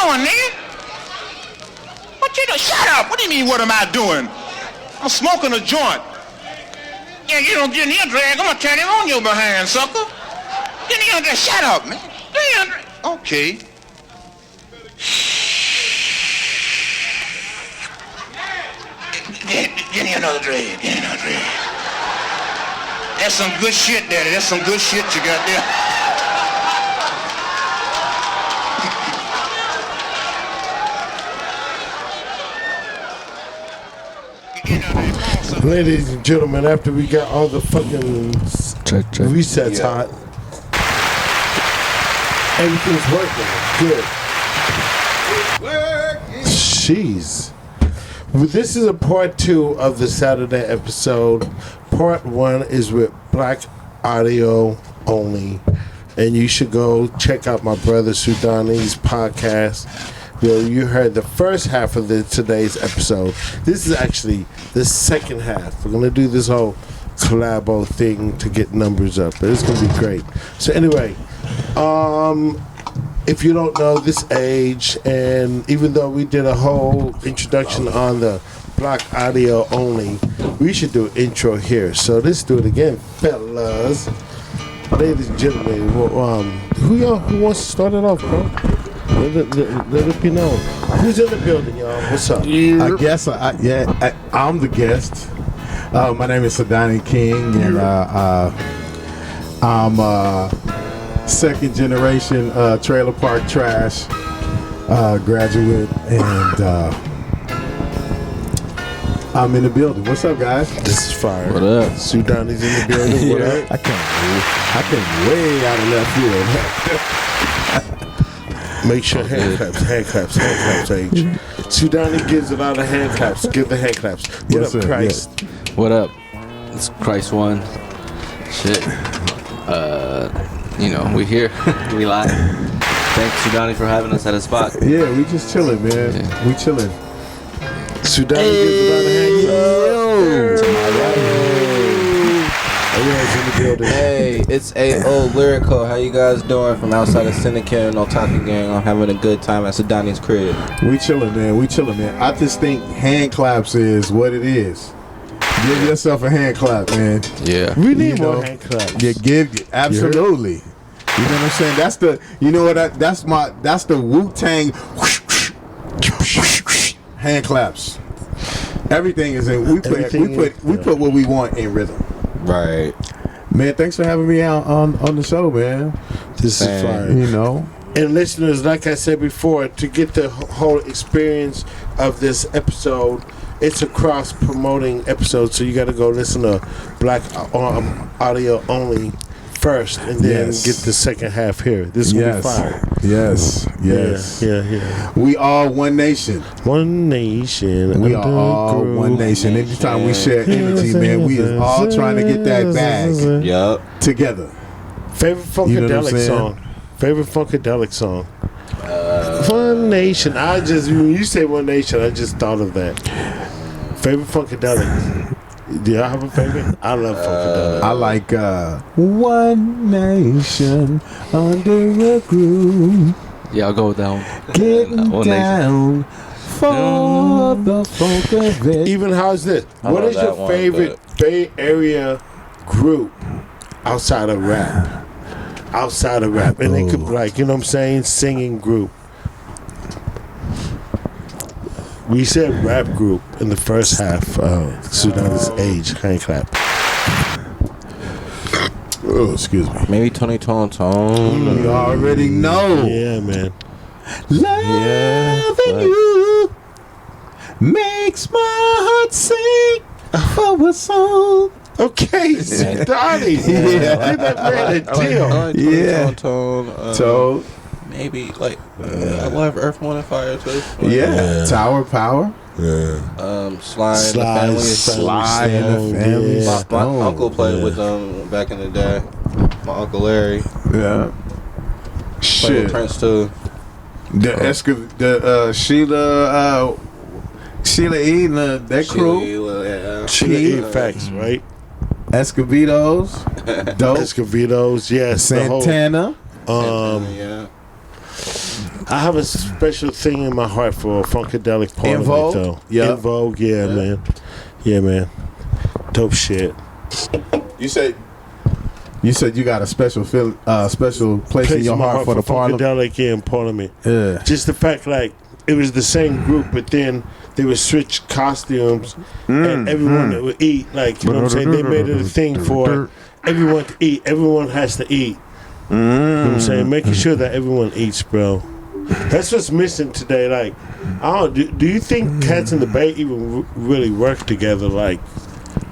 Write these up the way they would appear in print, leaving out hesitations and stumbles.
doing, nigga? What you doing? Shut up. What do you mean, what am I doing? I'm smoking a joint. Yeah, you don't get in here, drag. I'm gonna turn it on your behind, sucker. Get in here, shut up, man. Get in here. Okay. Get me another drag. Get me another drag. That's some good shit, Daddy. That's some good shit you got there. Ladies and gentlemen, after we got all the fucking resets hot, everything's working. Good. Jeez. Well, this is a part 2 of the Saturday episode. Part 1 is with Black Audio only. And you should go check out my brother SUDANI's podcast. You heard the first half of today's episode. This is actually the second half. We're going to do this whole collabo thing to get numbers up. But it's going to be great. So anyway, if you don't know this age, and even though we did a whole introduction on the Black Audio only, we should do an intro here. So let's do it again, fellas. Ladies and gentlemen, who wants to start it off, bro? Let it be known. Who's in the building, y'all? What's up? I guess, I'm the guest. My name is SUDANI King, and I'm second generation trailer park trash graduate, and I'm in the building. What's up, guys? This is fire. What up? SUDANI's in the building. What up? I came way out of left field. Make sure hand claps, H. SUDANI gives a lot of hand claps. Give the hand claps. What up, Christ? Yeah. What up? It's Christ 1. Shit. We here. We live. Thanks, SUDANI, for having us at a spot. Yeah, we just chilling, man. Yeah. We chilling. SUDANI gives a lot of hand claps. To my right. Hey, it's A.O. Lyrical. How you guys doing from outside of Syndicate and Otaku Gang? I'm having a good time at SUDANI's crib. We chilling, man. I just think hand claps is what it is. Give yourself a hand clap, man. Yeah. We need more hand claps. Yeah, absolutely. You know what I'm saying? That's the, that's the Wu-Tang hand claps. Everything is in. We put what we want in rhythm. Right. Man, thanks for having me out on the show, man. This is fire. And listeners, like I said before, to get the whole experience of this episode, it's a cross-promoting episode, so you got to go listen to Black Audio only first, and then get the second half here. This is going to be fire. Yes. Yeah. We are one nation. One nation. We are all one nation. Anytime we share energy, man, we is all trying to get that bag together. Favorite Funkadelic song? One Nation. When you say One Nation, I just thought of that. Favorite Funkadelic? Do y'all have a favorite? I love Funkadelic. I like One Nation Under a Groove. Yeah, I'll go with that one. Getting down for the Funkadelic. Even how's this? What is your favorite Bay Area group outside of rap? And they could, singing group. We said rap group in the first half of SUDANI's age. Hand clap. Oh, excuse me. Maybe Tony Tone. You already know. Yeah, man. Loving you makes my heart sing for a song. Okay, SUDANI. Give that man a deal. Tone. Maybe I love Earth, Wind, and Fire too. Tower Power. Sly and the Family. My uncle played with them back in the day. My uncle Larry. Yeah. Played with Prince too. Sheila E. and that crew. Sheila E. Facts, right? Escovedos. Dope. Escovedos, yes. Santana. I have a special thing in my heart for Funkadelic Parliament, Vogue? though. Yeah. In Vogue, yeah, man. Yeah, man. Dope shit. You said you got a special place in your heart for the Parliament. Funkadelic, yeah, in Parliament. Yeah. Just the fact, like, it was the same group, but then they would switch costumes, and everyone that would eat, like, you know what I'm saying? They made it a thing for everyone to eat. Everyone has to eat. You know what I'm saying? Making sure that everyone eats, bro. That's what's missing today. Like, I don't. Do you think Cats in the Bay even really work together? Like,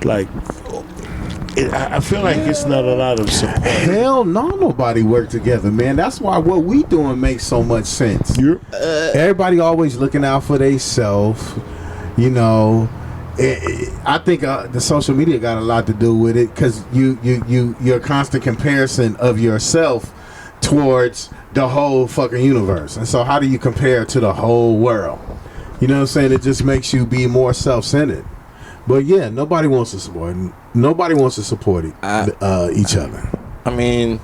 I feel like it's not a lot of support. Hell no, nobody work together, man. That's why what we doing makes so much sense. Everybody always looking out for themselves, you know. I think the social media got a lot to do with it because your constant comparison of yourself towards the whole fucking universe. And so how do you compare to the whole world? You know what I'm saying? It just makes you be more self-centered. But yeah, nobody wants to support each other. I mean,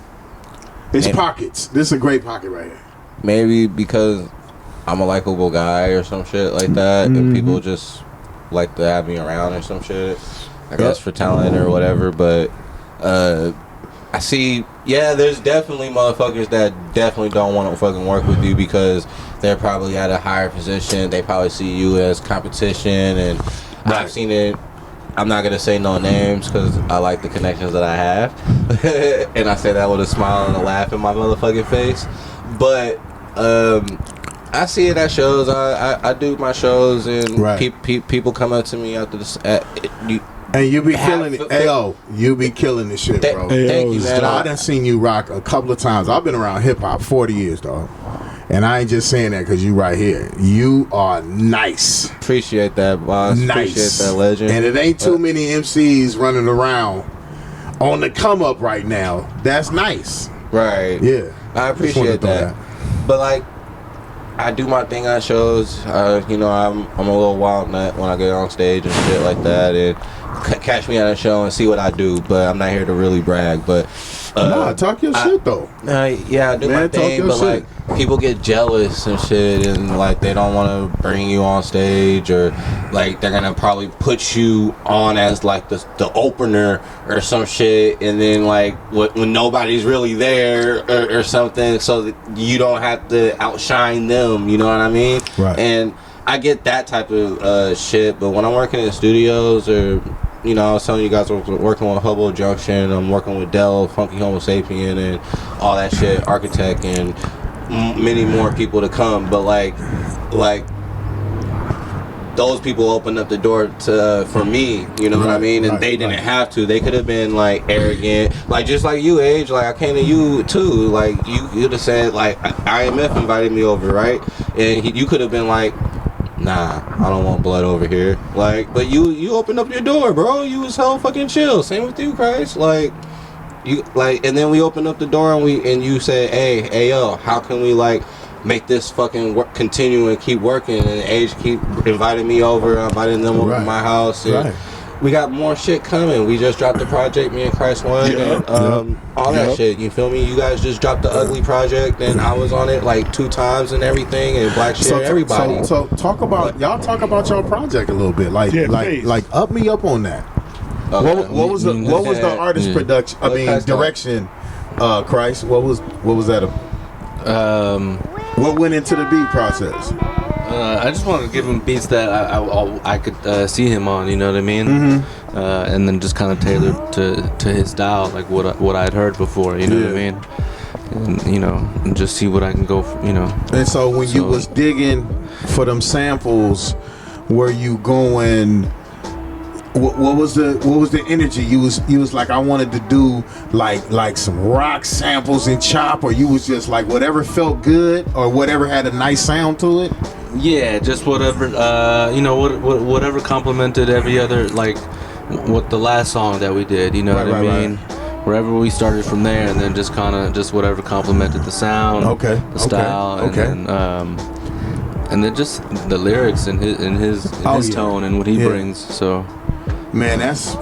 it's pockets. This is a great pocket right here. Maybe because I'm a likable guy or some shit like that, and people just like to have me around or some shit. I guess for talent or whatever. But I see, there's definitely motherfuckers that definitely don't want to fucking work with you because they're probably at a higher position. They probably see you as competition, and I've seen it. I'm not gonna say no names because I like the connections that I have, and I say that with a smile and a laugh in my motherfucking face. But I see it at shows. I do my shows, and people come up to me after this. And you be killing it. Ayo, you be killing this shit, bro. Thank you, man. I done seen you rock a couple of times. I've been around hip hop 40 years, dog. And I ain't just saying that because you right here. You are nice. Appreciate that, boss. Nice. Appreciate that, legend. And it ain't too many MCs running around on the come up right now. That's nice. Right. Yeah. I appreciate that. But like, I do my thing on shows. You know, I'm a little wild nut when I get on stage and shit like that. And catch me at a show and see what I do. But I'm not here to really brag. But talk your shit though. Yeah, I do my thing. But shit. Like, people get jealous and shit, and like they don't want to bring you on stage, or like they're gonna probably put you on as like the opener or some shit, and then like when nobody's really there or something, so that you don't have to outshine them. You know what I mean? Right. And I get that type of shit, but when I'm working in studios or, you know, I was telling you guys I was working with Hobo Junction, I'm working with Dell, Funky Homo Sapien, and all that shit, Architect, and many more people to come. But like those people opened up the door to for me, you know what I mean? And they didn't have to. They could have been like arrogant, like just like you, Age. Like I came to you too. Like you'd have said like IMF invited me over, right? And you could have been like, nah, I don't want blood over here. Like, but you opened up your door, bro. You was hell fucking chill. Same with you, Christ. Like, you like, and then we opened up the door and you said, hey, yo, how can we like make this fucking work, continue and keep working? And Age keep inviting me over, inviting them over to my house. And we got more shit coming. We just dropped the project, me and Christ One, and all that shit. You feel me? You guys just dropped the Ugly project, and I was on it like 2 times and everything, and Black Shit, everybody. So talk about y'all your project a little bit, like up me up on that. Okay. What was the artist production? I mean direction. Christ, what was that? What went into the beat process? I just wanted to give him beats that I could see him on, you know what I mean? Mm-hmm. And then just kind of tailored to his style, like what I'd heard before, you know what I mean? And, you know, and just see what I can go for, you know. And so when you was digging for them samples, were you going? What was the energy? You was like, I wanted to do like some rock samples and chop, or you was just like whatever felt good or whatever had a nice sound to it. Yeah, just whatever, you know, whatever complemented every other, like what the last song that we did, you know what I mean? Wherever we started from there, and then just kind of just whatever complemented the sound, the style, and then just the lyrics and his tone and what he brings. So. Man, that's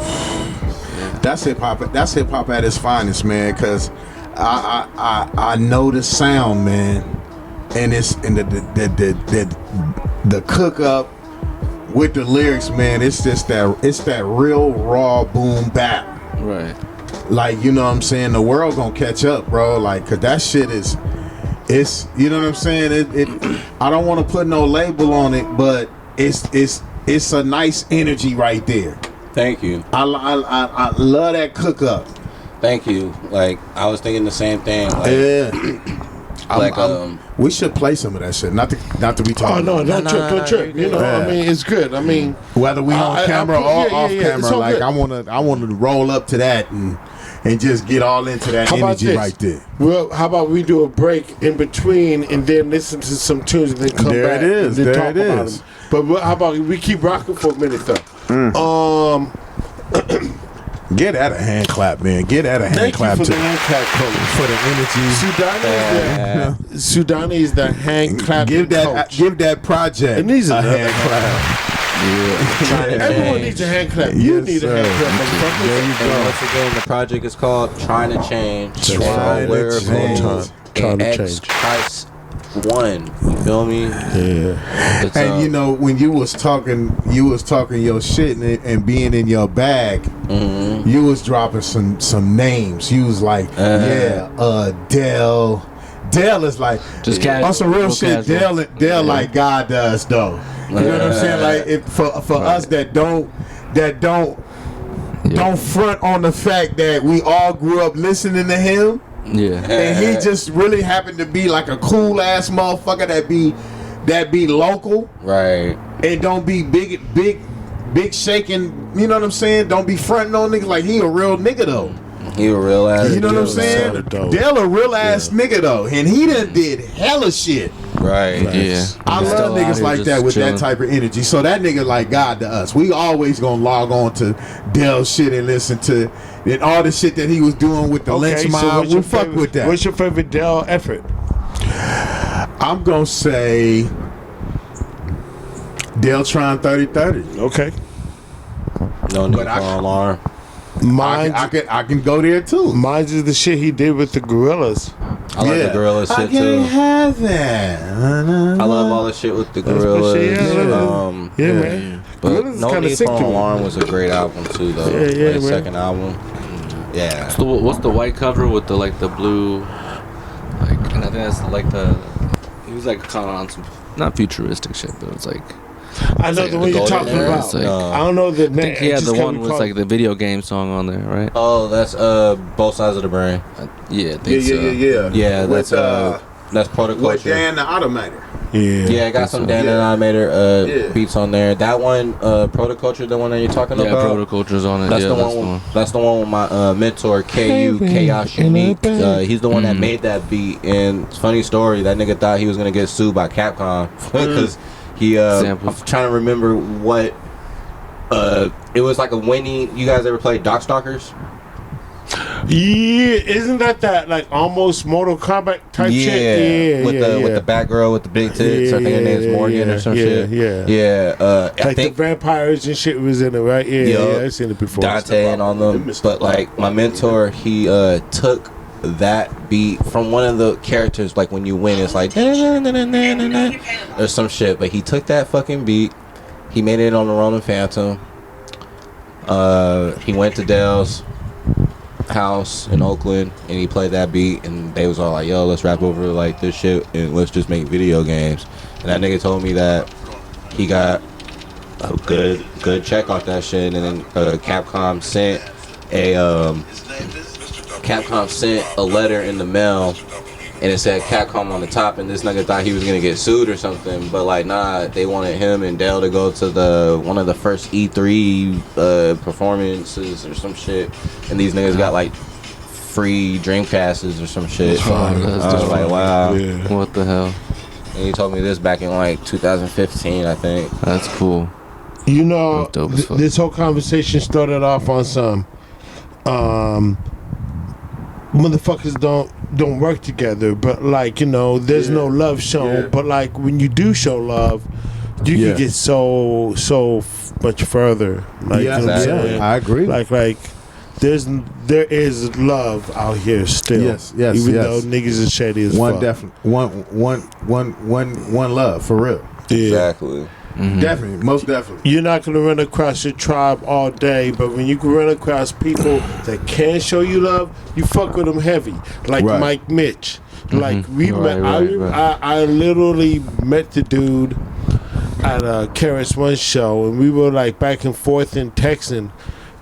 hip hop. That's hip hop at its finest, man. Cause I know the sound, man. and the cook up with the lyrics, man. It's just that real raw boom bap. Right. Like, you know what I'm saying? The world gonna catch up, bro. Like, cause that shit it's you know what I'm saying? It I don't want to put no label on it, but it's a nice energy right there. Thank you. I love that cook up. Thank you. Like, I was thinking the same thing. Like, Yeah. like we should play some of that shit. Not to be talking. Oh no, don't trip. You know, I mean, it's good. I mean, whether we on camera or off camera, like good. I wanna roll up to that and just get all into that energy right there. Well, how about we do a break in between and then listen to some tunes and then come There back it is. and then There talk it about is. them. But how about we keep rocking for a minute though? Get at a hand clap, man. Get at a hand Thank clap you for to the hand clap coach. for the energy. Sudani is the hand clap. Give coach. that project It needs a another hand clap. Everyone needs a hand clap. You Yes, need a sir. hand clap, motherfucker. There you and go. once again, the project is called Trying to Change. Trying to Lyrical Change. Trying to and change. KHRIST 1. You feel me? Yeah. It's, And you know, when you was talking your shit and being in your bag, you was dropping some names. You was like, Dell. Dell is like Just casual, on some real real shit. casual. Dell like God does though. You know what I'm saying? Like for us that don't front on the fact that we all grew up listening to him. Yeah. And he just really happened to be like a cool ass motherfucker that be local right. and don't be big shaking. You know what I'm saying? Don't be fronting on niggas like he a real nigga though. He a real ass. You know what I'm Dell saying? sounded dope. Dell a real ass nigga though, and he done did hella shit. Right. Yeah. I He's love still out niggas here like just that with chilling. that type of energy. So that nigga like God to us. We always gonna log on to Dell shit and listen to and all the shit that he was doing with the lynch mob. We fuck with that. What's your favorite Dell effort? I'm gonna say Deltron 3030. Okay. No need But for I- alarm. Mine, I can go there too. mine is the shit he did with the Gorillas. I like the Gorilla I shit can't too. have that. I love all the shit with the That's Gorillas. good shit, yeah. Yeah, man. But Gorillas is No kinda Need sick for to me. Alarm was a great album too, though. Yeah, yeah, the man. second album. Yeah. What's the white cover with the like the blue, like, and I think that's like the. He was like kind of on some not futuristic shit, but it's like. I know the one you're Golden talking Era? about. It's like, I don't know the I name. think he had Just the can't one with recall. like the video game song on there, right? Oh, that's Both Sides of the Brain. Yeah, I think so. Yeah, With, that's with Protoculture. Dan the Automator. Yeah, I got some Dan and Animator beats on there. That one, Protoculture, the one that you're talking Yeah, about. Protoculture's on it. That's yeah, the that's one. That's the one with my mentor KU Chaos Unique. He's the one that made that beat. And it's a funny story. That nigga thought he was gonna get sued by Capcom because he. I'm trying to remember what. It was like a winning. You guys ever played Darkstalkers? Yeah, isn't that like almost Mortal Kombat type shit? Yeah, with the bad girl with the big tits. I think her name's Morgan or some shit. Yeah. I Like think the vampires and shit was in it, right? Yeah, I've seen it before. Dante and all them. But like my mentor, he took that beat from one of the characters. Like when you win, it's like or some shit. But he took that fucking beat. He made it on the Ronin Phantom. He went to Dell's house in Oakland and he played that beat, and they was all like, yo, let's rap over like this shit and let's just make video games. And that nigga told me that he got a good check off that shit, and then Capcom sent a letter in the mail and it said Capcom on the top, and this nigga thought he was gonna get sued or something, but like nah, they wanted him and Dell to go to one of the first E3 performances or some shit, and these niggas got like free Dreamcasts or some shit. I was like, wow. Yeah. What the hell? And he told me this back in like 2015, I think. That's cool. You know, That's dope as fuck. this whole conversation started off on some motherfuckers don't work together, but like, you know, there's no love shown, but like when you do show love, you can get so much further. Like, you know what I'm saying? I agree. Like there is love out here still. Yes, Even though niggas is shady as fuck. One love for real. Yeah. Exactly. Mm-hmm. Definitely, most definitely. You're not gonna run across your tribe all day, but when you can run across people that can show you love, you fuck with them heavy. Like Mike Mitch. Like we met. I literally met the dude at a KHRIST 1 show, and we were like back and forth in texting.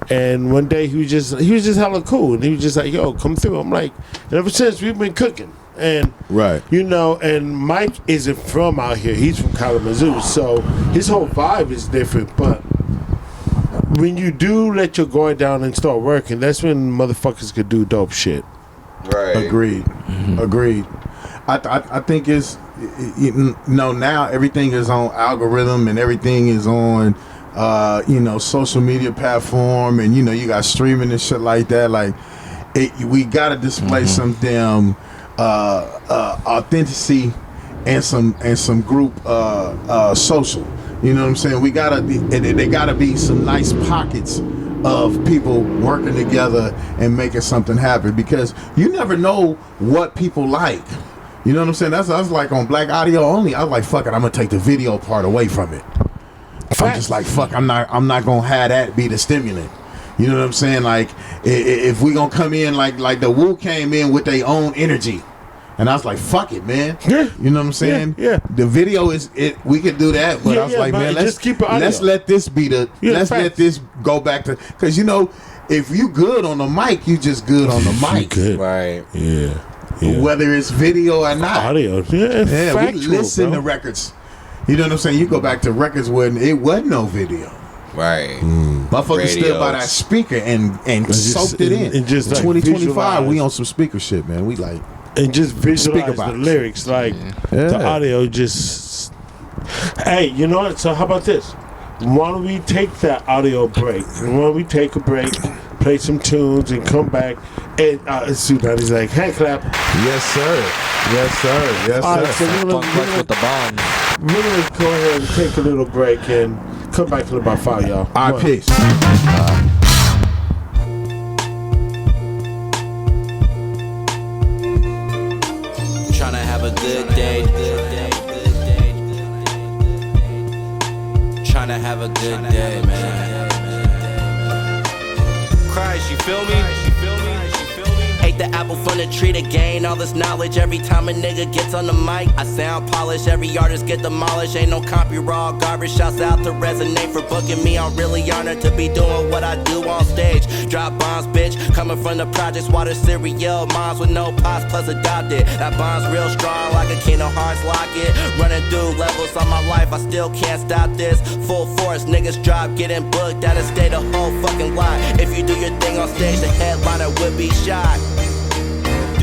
And one day he was just hella cool, and he was just like, "Yo, come through." I'm like, and ever since we've been cooking, and you know, and Mike isn't from out here; he's from Kalamazoo, so his whole vibe is different. But when you do let your guard down and start working, that's when motherfuckers could do dope shit. Right. Agreed. Agreed. I think it's now everything is on algorithm and everything is on social media platform, and you got streaming and shit like that. Like we gotta display some damn authenticity and some group social. You know what I'm saying? We gotta they gotta be some nice pockets of people working together and making something happen, because you never know what people like. You know what I'm saying? I was like on Black Audio Only. I was like, fuck it, I'm gonna take the video part away from it. I'm just like, fuck, I'm not gonna have that be the stimulant. You know what I'm saying? Like, if we gonna come in like the Wu came in with their own energy, and I was like, fuck it, man. Yeah. You know what I'm saying? Yeah. The video is it. We could do that, but I was like, man, let's keep it audio. Let's let this be the. Let this go back to, because if you good on the mic, you just good on the mic. Good. Right. Yeah. Whether it's video or not. Audio. Yeah. We listen to records. You know what I'm saying? You go back to records when it wasn't no video. Right. Motherfuckers stood by that speaker and soaked it in. And just like 2025, we on some speaker shit, man. We like. And just visualize the lyrics. Like, the audio just. Hey, you know what? So how about this? Why don't we take that audio break? And why don't we take a break, play some tunes, and come back? And Sudani's like, hand clap. Yes, sir. Yes, sir. Yes, All sir. right, so With the bomb. we're gonna go ahead and take a little break and come back in about 5, y'all. All right, peace. Tryna have a good day. Tryna have a good day, man. Christ, you feel me? Ate the apple from the tree to gain all this knowledge. Every time a nigga gets on the mic, I sound polished. Every artist get demolished. Ain't no copy, raw garbage. Shouts out to Resonate for booking me. I'm really honored to be doing what I do on stage. Drop bombs, bitch. Coming from the projects, water cereal. Moms with no pops plus adopted. That bond's real strong like a Kingdom Hearts locket. Running through levels on my life, I still can't stop this. Full force, niggas drop, getting booked. That'll stay the whole fucking lot. If you do your thing on stage, the headliner would be shot.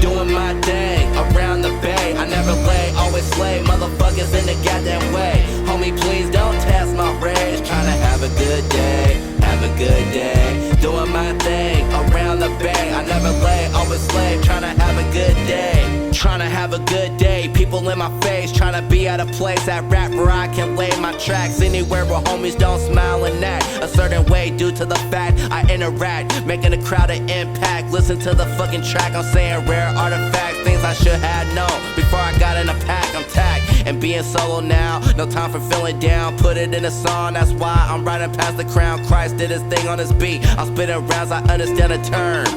Doing my thing around the bay. I never lay, always slay. Motherfuckers in the goddamn way. Homie, please don't test my rage. Tryna have a good day, have a good day. Doing my thing around the bay. I never lay, always slay. Tryna have a good day. Tryna have a good day. People in my face, tryna be at a place at rap where I can lay my tracks. Anywhere where homies don't smile and act a certain way due to the fact I interact, making the crowd an impact. Listen to the fucking track, I'm saying rare artifacts, things I should have known before I got in a pack. I'm tagged and being solo now, no time for feeling down. Put it in a song, that's why I'm riding past the crown. Christ did his thing on his beat, I'm spitting rounds, I understand the term.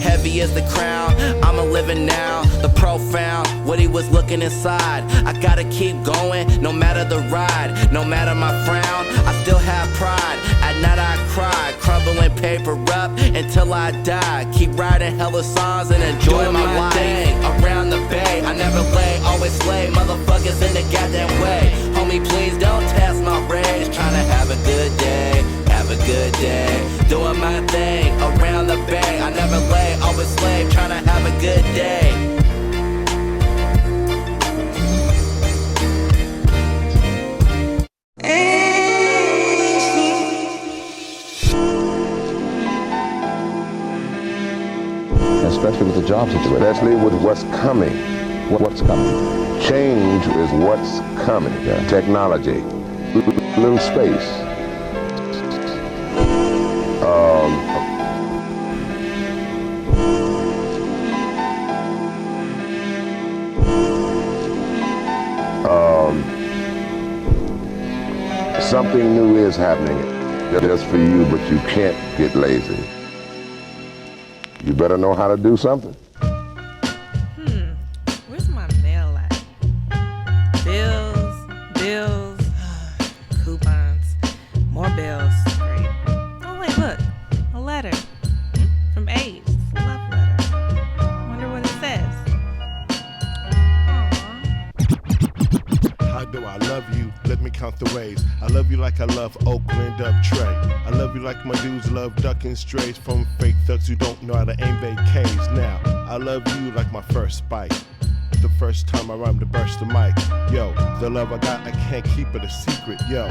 Heavy is the crown, I'm a living now. The profound, what he was looking inside. I gotta keep going, no matter the ride, no matter my frown. I still have pride. At night I cry, crumbling paper up until I die. Keep writing hella songs and enjoy my life. Thing around the bay, I never lay, always slay. Motherfuckers in the goddamn way. Homie, please don't test my rage. Tryna have a good day, have a good day. Doing my thing around the bay. I never lay, always slave. Tryna have a good day. Especially with the job situation. Especially with what's coming. What's coming. Change is what's coming. Yeah. Technology. Little space. Something new is happening just for you, but you can't get lazy. You better know how to do something. Where's my mail at? Bills, coupons, more bills. Great. Oh wait, look, a letter from Age. It's a love letter. Wonder what it says. How do I love you? Let me count the ways. I love you like I love Oakland up Trey. I love you like my dudes love ducking strays from fake thugs who don't know how to aim their K's. Now, I love you like my first bite. The first time I rhymed to burst the mic. Yo, the love I got, I can't keep it a secret. Yo,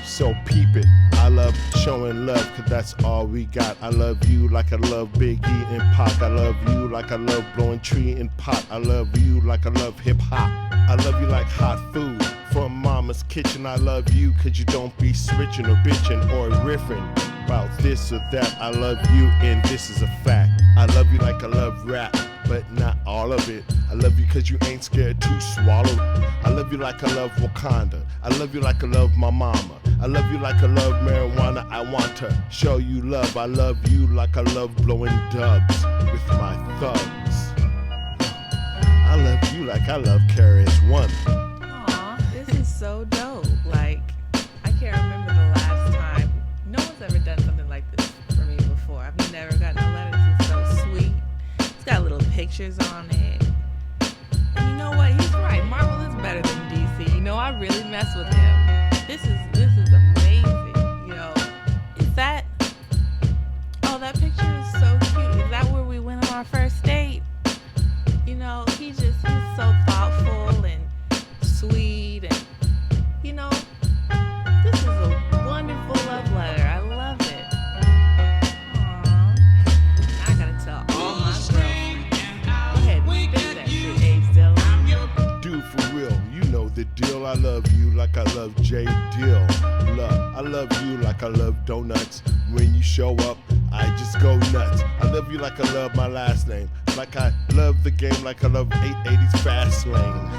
so peep it. I love showing love, cause that's all we got. I love you like I love Big E and Pac. I love you like I love blowing tree and pot. I love you like I love hip hop. I love you like hot food from mama's kitchen. I love you cause you don't be switching or bitching or riffing about this or that. I love you and this is a fact. I love you like I love rap, but not all of it. I love you cause you ain't scared to swallow. I love you like I love Wakanda. I love you like I love my mama. I love you like I love marijuana. I want to show you love. I love you like I love blowing dubs with my thugs. I love you like I love KHRIST. Aw, this is so dope. Like, I can't remember the last time. No one's ever done something like this for me before. I've never gotten a letter. This is so sweet. It's got little pictures on it. And you know what? He's right. Marvel is better than DC. You know, I really mess with him. This is amazing. You know, is that? Oh, that picture is so cute. Is that where we went on our first date? You know, he's so thoughtful and sweet, and you know, this is a wonderful love letter. I love it. Aww. I gotta tell all my girlfriends. Go ahead, spit that shit, A-Still. Dude, for real, you know the deal. I love you like I love J. Dill. I love you like I love donuts. When you show up, I just go nuts. I love you like I love my last name. Like I love the game, like I love 880s fast lane.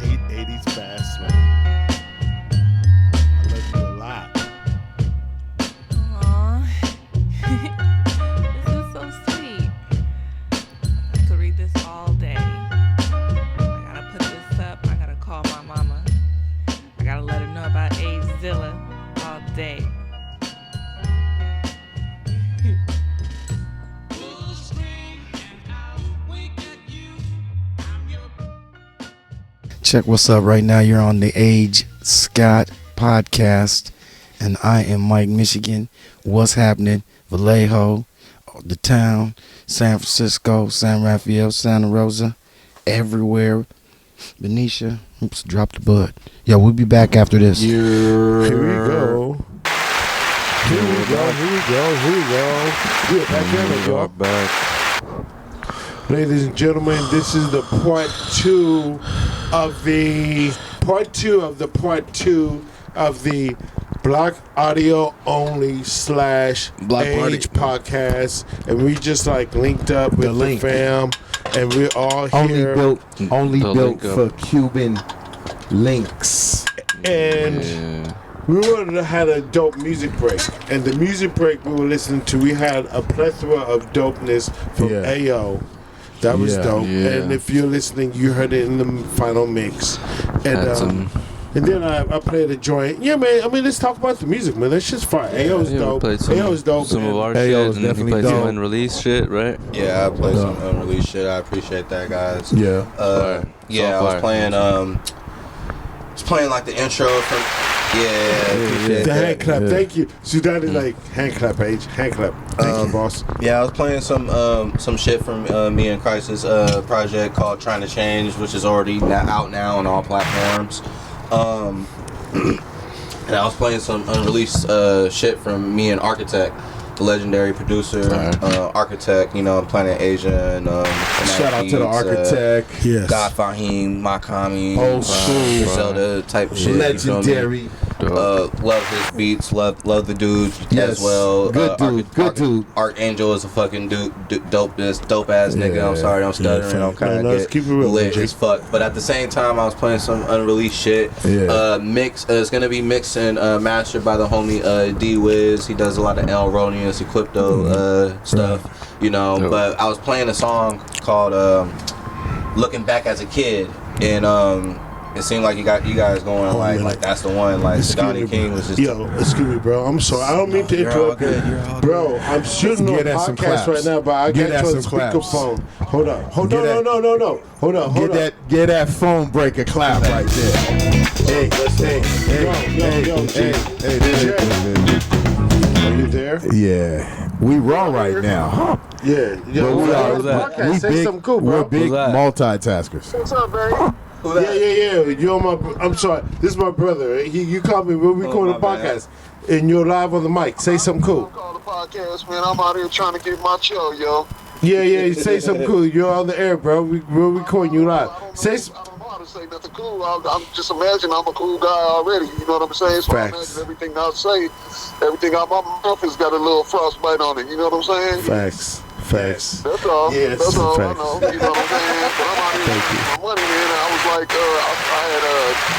880s fast lane. I love you a lot. Aww. This is so sweet. I could read this all day. I gotta put this up. I gotta call my mama. I gotta let her know about Azilla all day. Check what's up right now. You're on the Age Scott podcast, and I am Mike, Michigan. What's happening? Vallejo, the town, San Francisco, San Rafael, Santa Rosa, everywhere. Benicia, oops, dropped the bud. Yo, we'll be back after this. Here we go. We're back. Ladies and gentlemen, this is the part two of the Black Audio Only / Black Age podcast, and we just like linked up with the fam, and we're all here. Only built for Cuban links. And we wanted to have a dope music break, and the music break we were listening to, we had a plethora of dopeness from AO. That was dope. Yeah. And if you're listening, you heard it in the final mix. And then I played a joint. Yeah, man. I mean, let's talk about the music, man. That's just fire. AO's dope. AO's dope. Some of our AO's shit, and he played some unreleased shit, right? Yeah, I played some unreleased shit. I appreciate that, guys. Yeah. I was playing like the intro from. The hand clap. Thank you. Sudani like hand clap, Age. Hand clap. Thank you, boss. Yeah, I was playing some shit from me and KHRIST's project called Trying to Change, which is already out now on all platforms. And I was playing some unreleased shit from me and Architect. the legendary producer, architect, you know, Planet Asia, and shout out to the architect. Yes. God Fahim, Makami, Old school, Zelda type of shit. legendary. Love his beats, love the dude as well. Good dude. Archangel is a fucking dope ass nigga. I'm sorry, I'm stuttering. I'm kind of get lit as fuck. But at the same time, I was playing some unreleased shit. It's gonna be mixed and mastered by the homie D-Wiz. He does a lot of El Ronius, Equipto stuff, you know. But I was playing a song called "Looking Back as a Kid," and it seemed like you guys going like that's the one. Like SUDANI King was just. Yo, excuse me, bro. I'm sorry. I don't mean to interrupt you, bro. I'm shooting on podcast right now, but I got you on speakerphone. Hold up. No. Hold up. Get that phone breaker clap right there. Hey, are you there? Yeah, we raw right now, huh? Yeah. We big, something cool, bro. We're big multitaskers. What's up, baby? Yeah. You're I'm sorry. This is my brother. You called me. We're recording a podcast, and you're live on the mic. Say something cool. Call the podcast, man. I'm out here trying to get my chill, yo. Yeah. Say something cool. You're on the air, bro. We're recording you live. I don't know how to say nothing cool. I'm just imagining I'm a cool guy already. You know what I'm saying? So I imagine everything I say, everything out my mouth has got a little frostbite on it. You know what I'm saying? Facts. That's all. Yes, that's all facts. I know. You know what I'm saying? But I'm out here making my money, man. And I was like, I had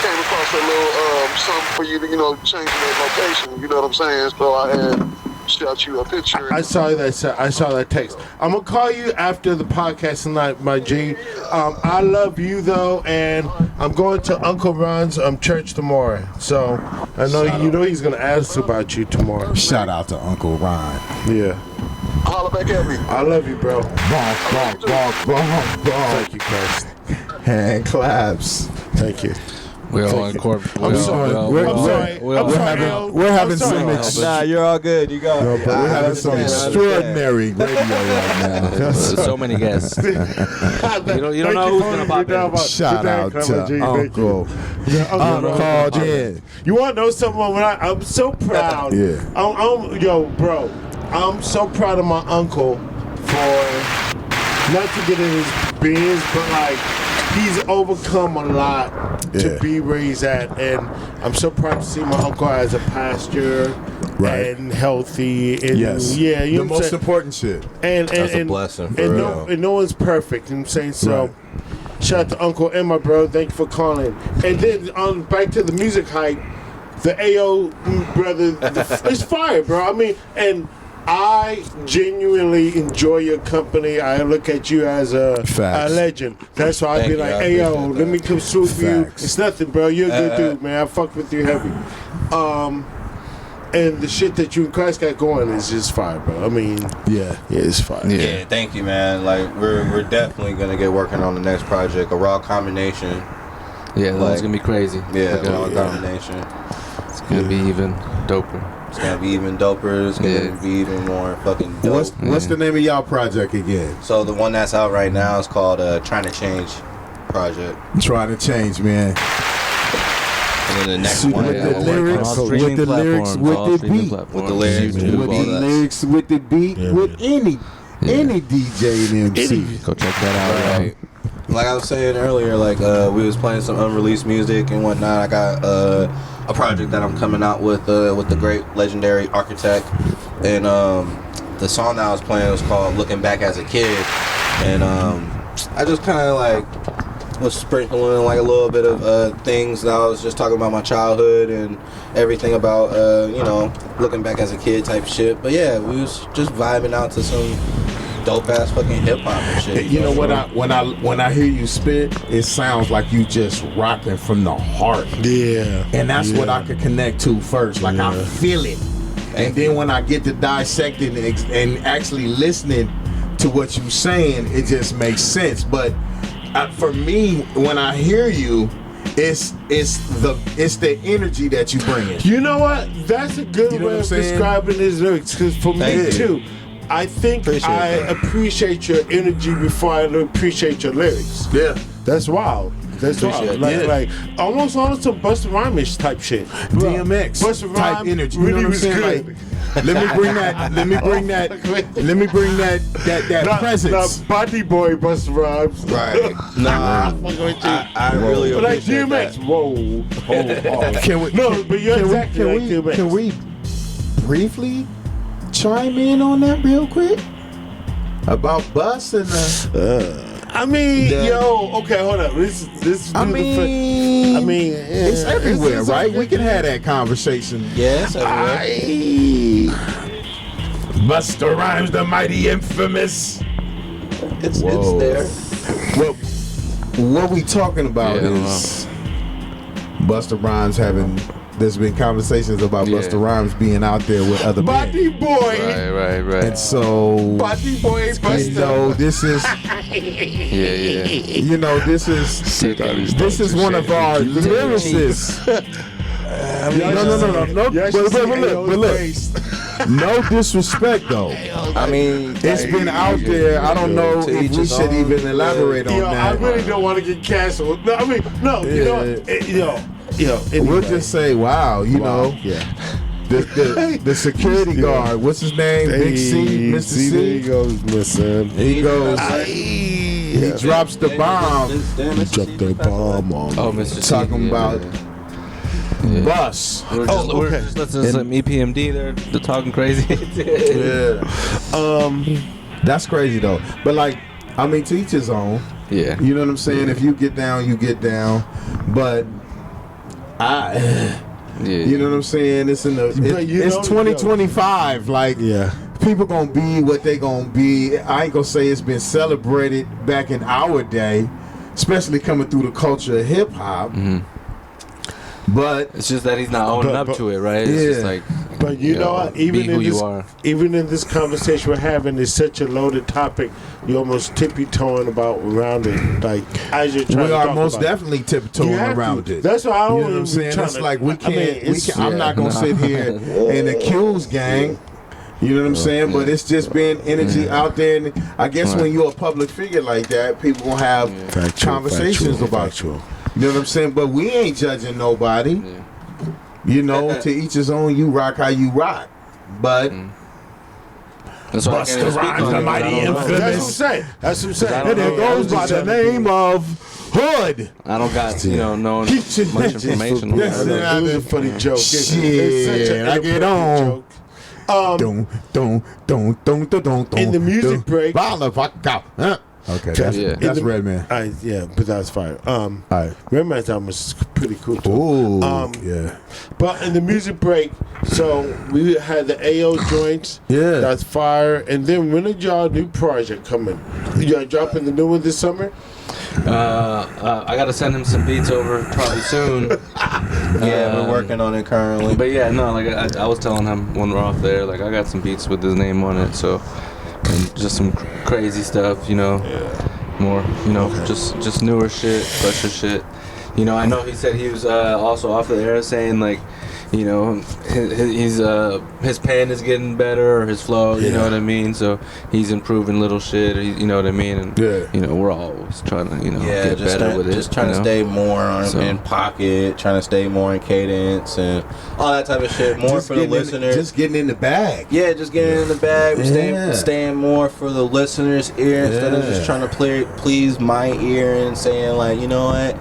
came across a little something for you to, you know, change that location. You know what I'm saying? So I had shot you a picture. I saw that text. I'm gonna call you after the podcast tonight, my G. I love you though, and I'm going to Uncle Ron's church tomorrow. So I know he's gonna ask about you tomorrow. Shout out to Uncle Ron. Yeah. Holla back at me. I love you, bro. Bonk. Thank you, Christ. Hand claps. Thank you. We're all in court. I'm sorry. We're having some. Nah, you're all good. You go. No, but we're having some extraordinary radio right now. So many guests. You don't know who's gonna pop in. Shout out to Uncle. Called in. You want to know something? I'm so proud. Yeah. Bro. I'm so proud of my uncle for not to get in his biz, but like he's overcome a lot to be where he's at, and I'm so proud to see my uncle as a pastor and healthy. And you know the most important shit. And that's a blessing. And no one's perfect. You know what I'm saying? So shout out to Uncle and my bro. Thank you for calling. And then back to the music hype. The AO brother, it's fire, bro. I mean, and I genuinely enjoy your company. I look at you as a legend. That's why I'd be like, hey, yo, let me come swoop you. It's nothing, bro. You're a good dude, man. I fuck with you heavy. And the shit that you and Christ got going is just fire, bro. I mean, it's fire. Yeah, thank you, man. Like, we're definitely going to get working on the next project, a raw combination. Yeah, that's going to be crazy. Yeah, raw combination. It's going to be even doper. It's gonna be even doper. It's gonna be even more fucking dope. What's the name of y'all project again? So the one that's out right now is called Trying to Change Project. Trying to Change, man. And then the next one with the lyrics, with the lyrics, with the beat, with the lyrics, with the beat, with any DJ and MC. Go check that out. Right. Like I was saying earlier, like we was playing some unreleased music and whatnot. I got a project that I'm coming out with the great legendary architect, and the song that I was playing was called "Looking Back as a Kid," and I just kind of like was sprinkling like a little bit of things that I was just talking about my childhood and everything about looking back as a kid type shit. But yeah, we was just vibing out to some dope ass fucking hip hop and shit. You know when I hear you spit, it sounds like you just rocking from the heart. Yeah. And that's what I could connect to first. Like I feel it. And then when I get to dissecting and actually listening to what you're saying, it just makes sense. But for me, when I hear you, it's the energy that you bring in. You know what? That's a good way of describing his lyrics. Because for me too, I think I appreciate your energy before I appreciate your lyrics. Yeah, that's wild. That's wild. Like almost on some Busta Rhymes type shit. DMX Busta type Rhymes energy. Really you know what I'm was saying? good. Let me bring that. Let me bring that. Let me bring that presence. Not Body Boy Busta Rhymes. Right. Nah. I really But like appreciate DMX. that. Whoa. Oh. Can we? No, but you're exactly like DMX. Can we briefly chime in on that real quick about Bus and I mean, okay, hold up. This I mean, it's everywhere, it's right? We can have that conversation. Yeah, it's everywhere. Busta Rhymes, the mighty infamous. It's there. What we talking about is Busta Rhymes having. There's been conversations about Busta Rhymes being out there with other men. Body Boy. Right. And so, Body Boy Busta. You know, this is. You know, this is one of our lyricists. No. But look. No disrespect though. I mean, it's been out there. I don't know if we should even elaborate on that. I really don't want to get canceled. No, I mean, no. Anyway. We'll just say, wow, you know. Yeah. The security guard, what's his name? Big C, Mr. C. There he goes, my son. He goes. He drops the bomb. He dropped the bomb on. Oh, Mr. C. Talking about Bus. We're just listening to some EPMD. They're talking crazy. That's crazy though. But like, I mean, to each his own. Yeah. You know what I'm saying? If you get down, you get down. But you know what I'm saying? It's in the it's 2025. Like, people gonna be what they gonna be. I ain't gonna say it's been celebrated back in our day, especially coming through the culture of hip hop. Mm-hmm. But it's just that he's not owning up to it, right? It's just like, but you know what? Even in this conversation we're having, it's such a loaded topic. You're almost tippy-toeing around it, like as you're trying. We are most definitely tiptoeing around it. That's what I don't. You know what I'm saying? It's like we can't. I'm not gonna sit here and accuse gang. You know what I'm saying? But it's just been energy out there, and I guess when you're a public figure like that, people gonna have conversations about you. You know what I'm saying? But we ain't judging nobody. You know, to each his own. You rock how you rock. But that's what Busta Rhymes, the mighty infamous. That's what I'm saying. And it goes by the name of Hood. I don't got knowing much information. It was a funny joke. Shit, I get on. In the music break. Okay, that's Redman. But that's fire. Redman's album was pretty cool too. Yeah. But in the music break, so we had the AO joints. Yeah. That's fire. And then when did y'all new project coming? Y'all dropping the new one this summer? I gotta send him some beats over probably soon. We're working on it currently. But like I was telling him when we're off there, like I got some beats with his name on it, so. And just some crazy stuff, more, just newer shit, fresher shit. I know he said he was also off the air saying like, his pen is getting better or his flow, you know what I mean? So he's improving little shit, you know what I mean? And we're always trying to, get better with it. Just trying to stay more in pocket, trying to stay more in cadence and all that type of shit. More for the listeners. Just getting in the bag. Yeah, just getting in the bag. Staying more for the listener's ear instead of just trying to please my ear and saying like, you know what?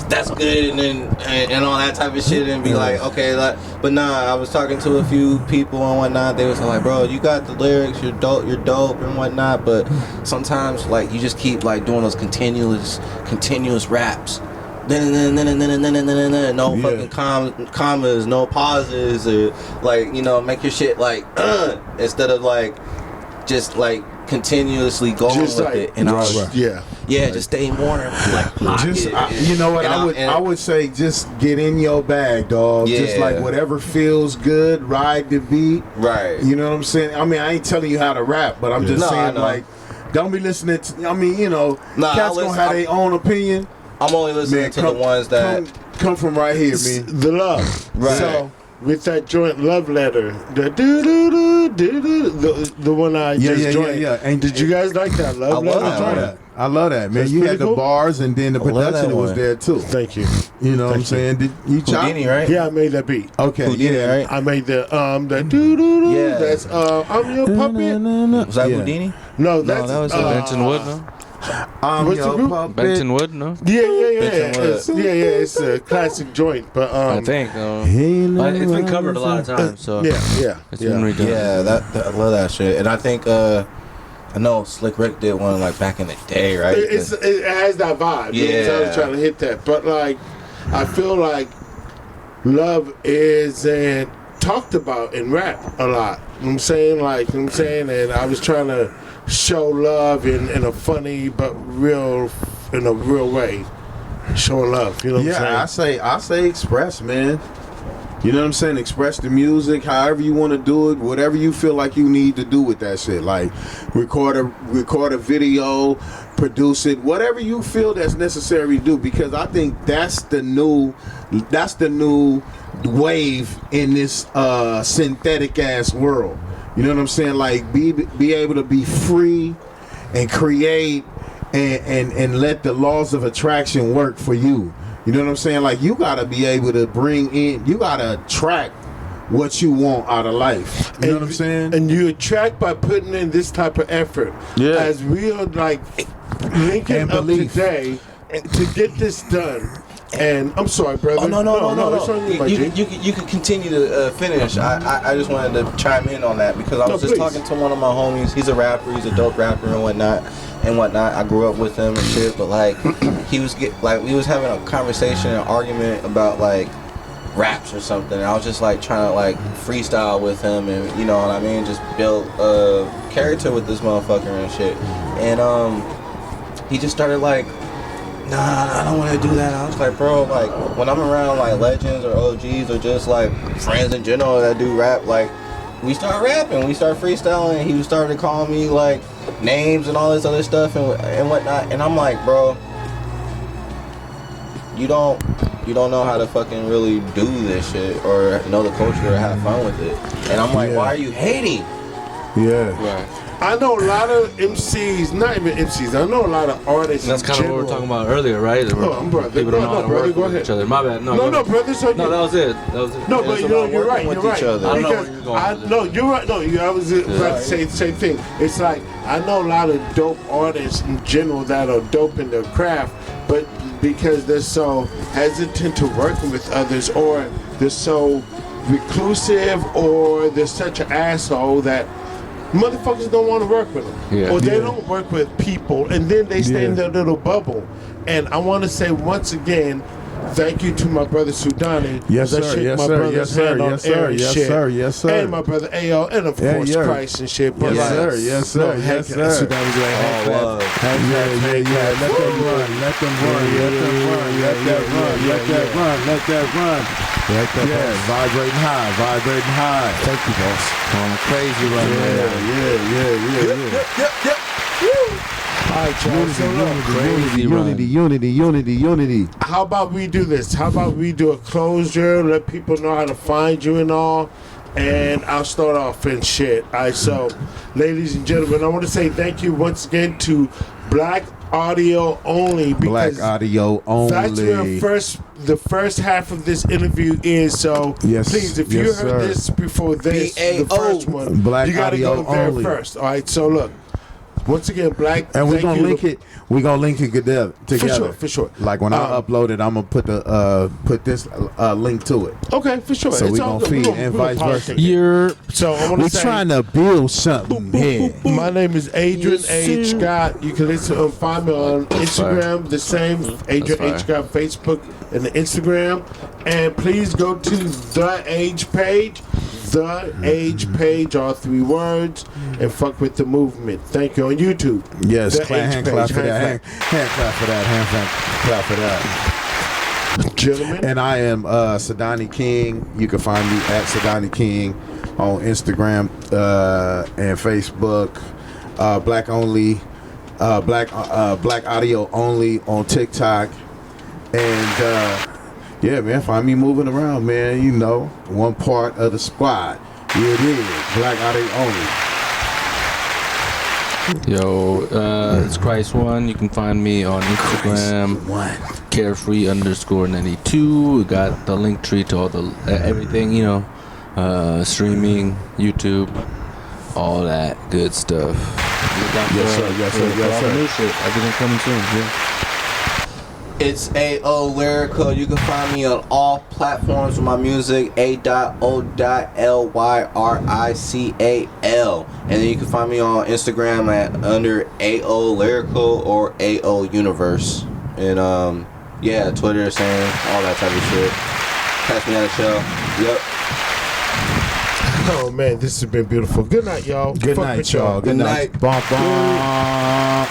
That's good and all that type of shit and be like, okay, but nah, I was talking to a few people and whatnot. They was like, bro, you got the lyrics, you're dope and whatnot, but sometimes like you just keep like doing those continuous raps. No fucking commas, no pauses, or like, make your shit like instead of like just like continuously going just with it. And just stay more like pocket. You know what? I would say just get in your bag, dog. Yeah. Just like whatever feels good, ride the beat. Right. You know what I'm saying? I mean, I ain't telling you how to rap, but I'm just saying like, don't be listening to. I mean, cats gonna have their own opinion. I'm only listening to the ones that come from right here, man. The love. Right. So with that joint Love Letter, the one I just joined. Yeah. Did you guys like that Love Letter? I I love that, man. That's You had pretty the cool. bars and then the love that production was one. there too. Thank you. You know what I'm Thank you. saying? Did you chop? Houdini, right? Yeah, I made that beat. Okay, Houdini, yeah. right? I made the doo doo doo. Yeah. That's I'm your puppet. Was that Yeah. Houdini? No, that's that was Benton Wood, no? What's the group? Benton Wood, no? Yeah. Benton Wood. It's a classic joint, but I think. But it's been covered a lot of times, so yeah. it's been redone. Yeah, that I love that shit. And I think I know Slick Rick did one like back in the day, right? It has that vibe. You know, so I was Yeah. trying to hit that, but like, I feel like love isn't talked about in rap a lot. You know what I'm saying, like, you know what I'm saying, and I was trying to show love in a funny but real way. Showing love, you know what I'm saying? I say express, man. You know what I'm saying? Express the music, however you want to do it, whatever you feel like you need to do with that shit. Like record a video, produce it, whatever you feel that's necessary to do. Because I think that's the new wave in this synthetic ass world. You know what I'm saying? Like be able to be free and create and let the laws of attraction work for you. You know what I'm saying? Like, you got to be able to you got to attract what you want out of life. You know what I'm saying? And you attract by putting in this type of effort. Yeah. As we are, like, linking And up belief. today to get this done. And I'm sorry, brother. Oh, no. It's on you, my G. You can continue to finish. I just wanted to chime in on that because I was just please. talking to one of my homies. He's a rapper. He's a dope rapper and whatnot. I grew up with him and shit. But like, we was having a conversation, an argument about like raps or something. And I was just like trying to like freestyle with him and you know what I mean, just build a character with this motherfucker and shit. And he just started like, nah, I don't want to do that. I was like, bro, like when I'm around like legends or OGs or just like friends in general that do rap, like we start rapping, we start freestyling, and he started calling me like names and all this other stuff and whatnot. And I'm like, bro, you don't know how to fucking really do this shit or know the culture or have fun with it. And I'm like, why are you hating? Yeah. Right. I know a lot of MCs, not even MCs, I know a lot of artists. And that's kind of what we were talking about earlier, right? Brother. People don't know how to brother, work go with ahead. each other. My bad. No, brother. So no, that was it. No, but It's you know, about you're right. working You're with right. each other. I don't know Because where you're going with this. no, you're right. No, I was about to say the same thing. It's like I know a lot of dope artists in general that are dope in their craft, but because they're so hesitant to working with others, or they're so reclusive, or they're such an asshole that motherfuckers don't want to work with them, or they don't work with people, and then they stay in their little bubble. And I want to say once again, thank you to my brother Sudani. Yes, I sir. shake Yes, my sir. brother's Yes, sir. hand on Yes, air sir. and Yes, shit. sir. Yes, sir. And my brother AO, and of Yeah, course yeah. Christ and shit. But Yes, like, sir. Yes, sir. no, Yes, heck, sir. Sudani's like, Oh, love. Yeah. Let them run. Let them run. Let them run. Let that run. Let that run. Let that run. Let that run. Vibrating high. Vibrating high. Thank you, boss. On a crazy run right now. Yeah. all right, y'all. So look, Unity. how about we do this? How about we do a closure, let people know how to find you and all, and I'll start off and shit. All right, so, ladies and gentlemen, I want to say thank you once again to Black Audio Only. Black Audio Only. That's where the first half of this interview is. So Yes, please, if yes, you heard sir. this before this, the BAO. first one, Black you gotta Audio go there Only. first. All right, so look, once again, Black, And we're thank gonna you link to- it. We're gonna link it together. For sure. Like when I upload it, I'm gonna put this link to it. Okay, for sure. So It's we all gonna good. feed and vice versa. So I want We're to say, trying to build something here. my name is Adrian H. Scott. You can find me on Instagram, the same Adrian H. Scott, Facebook and the Instagram. And please go to the Age page. The Age page, all 3 words, and fuck with the movement. Thank you on YouTube. Yes, The hand Age clap page, for that. hand Hand clap for that. Hand clap for that. Gentlemen. And I am Sudani King. You can find me at Sudani King on Instagram and Facebook. Black Only, Black Audio Only on TikTok. And yeah, man, find me moving around, man. You know, one part of the squad. Here it is, Black Audio Only. Yo, it's Christ1. You can find me on Instagram. Carefree_92. We got the link tree to all the everything, you know, streaming, YouTube, all that good stuff. Yes, sir. New shit. Everything coming soon. Yeah. It's A.O. Lyrical. You can find me on all platforms with my music, A.O.L.Y.R.I.C.A.L. And then you can find me on Instagram at under A.O. Lyrical or A.O. Universe. And yeah, Twitter, same, all that type of shit. Catch me at the show. Yep. Oh man, this has been beautiful. Good night, y'all. Good night, y'all. Good night. Bum, bum.